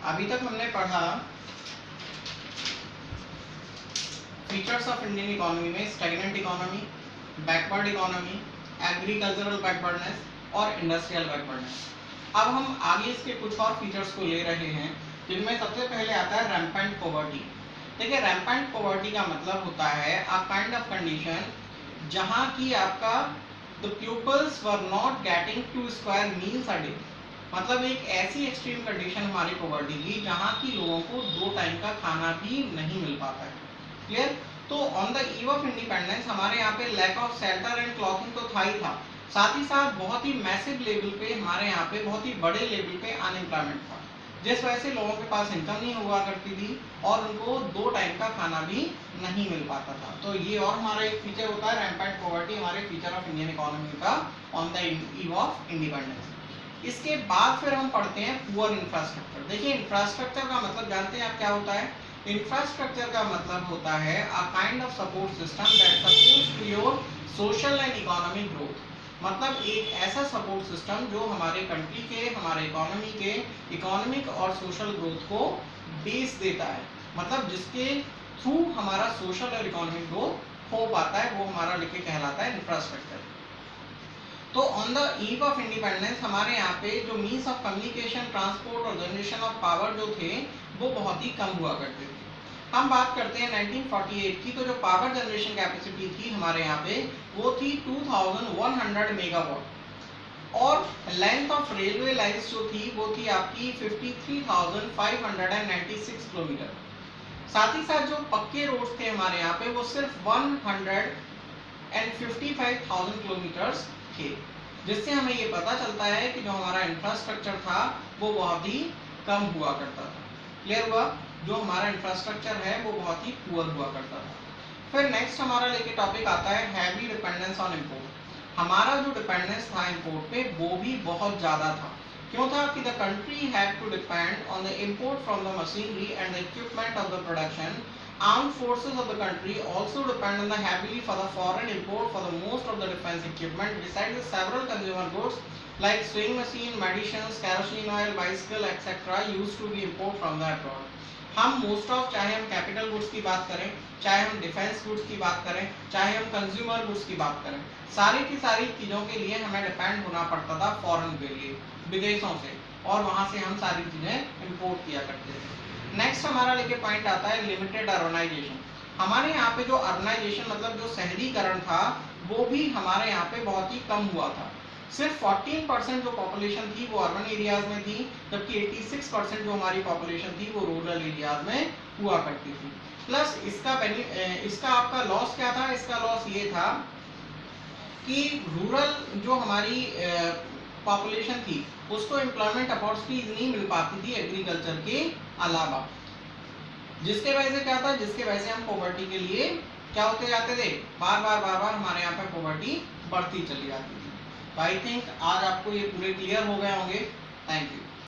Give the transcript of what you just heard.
अभी तक हमने पढ़ा फीचर्स ऑफ इंडियन इकोनॉमी में stagnant economy, backward economy, agricultural backwardness और इंडस्ट्रियल बैकवर्डनेस। अब हम आगे इसके कुछ और फीचर्स को ले रहे हैं, जिनमें सबसे पहले आता है रैम्पेंट पॉवर्टी। देखिए, रैम्पेंट पॉवर्टी का मतलब होता है अ काइंड ऑफ कंडीशन जहां की आपका the peoples were not getting 2 square meals a day. मतलब एक ऐसी एक्सट्रीम कंडीशन हमारी पॉवर्टी की जहां की लोगों को 2 टाइम का खाना भी नहीं मिल पाता है। क्लियर? तो on the eve of independence हमारे यहाँ पे lack of shelter and clothing तो था ही था, साथ ही साथ बहुत ही मैसिव लेवल पे हमारे यहाँ पे बहुत ही बड़े लेवल पे अनएम्प्लॉयमेंट था, जिस वजह से लोगों के पास इनकम नहीं हुआ करती थी और उनको 2 टाइम का खाना भी नहीं मिल पाता था। तो ये और हमारा एक फीचर होता है रैम्पेंट पॉवर्टी, हमारे फीचर ऑफ इंडियन इकोनॉमी का on the eve of independence. इसके बाद फिर हम पढ़ते हैं पुअर इंफ्रास्ट्रक्चर। देखिए, इंफ्रास्ट्रक्चर का मतलब जानते हैं आप क्या होता है? इंफ्रास्ट्रक्चर का मतलब होता है a kind of support system that supports to your social and economic growth. मतलब एक ऐसा सपोर्ट सिस्टम जो हमारे कंट्री के, हमारे इकोनॉमी के इकोनॉमिक और सोशल ग्रोथ को बेस देता है, मतलब जिसके थ्रू हमारा सोशल और इकोनॉमिक ग्रोथ हो पाता है, वो हमारा लिखे कहलाता है इंफ्रास्ट्रक्चर। तो on the eve of independence हमारे यहाँ पे जो मीन्स ऑफ कम्युनिकेशन, ट्रांसपोर्ट और जनरेशन ऑफ पावर जो थे वो बहुत ही कम हुआ करते थे। हम बात करते हैं 1948 की, तो जो पावर जनरेशन कैपेसिटी थी हमारे यहाँ पे वो थी 2100 मेगावाट और लेंथ ऑफ रेलवे लाइंस जो थी वो थी आपकी 53,596 किलोमीटर। साथ ही साथ जो पक्के रोड्स थे हमारे यहाँ पे वो सिर्फ 155,000 किलोमीटर्स थे, जिससे हमें ये पता चलता है कि जो हमारा इंफ्रास्ट्रक्चर था वो बहुत ही कम हुआ करता था। क्लियर हुआ? जो हमारा इंफ्रास्ट्रक्चर है वो बहुत ही पुअर हुआ करता था। फिर नेक्स्ट हमारा लेके टॉपिक आता है हैवी डिपेंडेंस ऑन इंपोर्ट। हमारा जो डिपेंडेंस था इंपोर्ट पे वो भी बहुत ज़्यादा था। क्यों था? कि the country had to depend on the import from the machinery and the equipment of the production. Armed forces of the country also depend on the heavily for the foreign import for the most of the defense equipment. Besides the several consumer goods like sewing machine, medicines, kerosene oil, bicycle, etc. used to be imported from the abroad. हम most of, चाहे हम capital goods की बात करें, चाहे हम defence goods की बात करें, चाहे हम कंज्यूमर गुड्स की बात करें, सारी की सारी चीज़ों के लिए हमें डिपेंड होना पड़ता था फॉरेन के लिए, विदेशों से, और वहाँ से हम सारी चीज़ें इंपोर्ट किया करते थे। नेक्स्ट हमारा लेके पॉइंट आता है लिमिटेड अर्बनाइजेशन। हमारे यहाँ पे जो अर्बनाइजेशन मतलब जो शहरीकरण था वो भी हमारे यहाँ पे बहुत ही कम हुआ था। सिर्फ 14% जो पॉपुलेशन थी वो अर्बन एरियाज में थी, जबकि 86% जो हमारी पॉपुलेशन थी वो रूरल एरियाज में हुआ करती थी। प्लस इसका आपका लॉस क्या था? इसका लॉस ये था कि रूरल जो हमारी पॉपुलेशन थी उसको एम्प्लॉयमेंट अपॉर्चुनिटीज नहीं मिल पाती थी एग्रीकल्चर के अलावा, जिसके वजह से क्या था? जिसके वजह से हम पॉवर्टी के लिए क्या होते जाते थे? बार बार हमारे यहाँ पे पॉवर्टी बढ़ती चली जाती थी। तो आई थिंक आज आपको ये पूरे क्लियर हो गए होंगे। Thank you.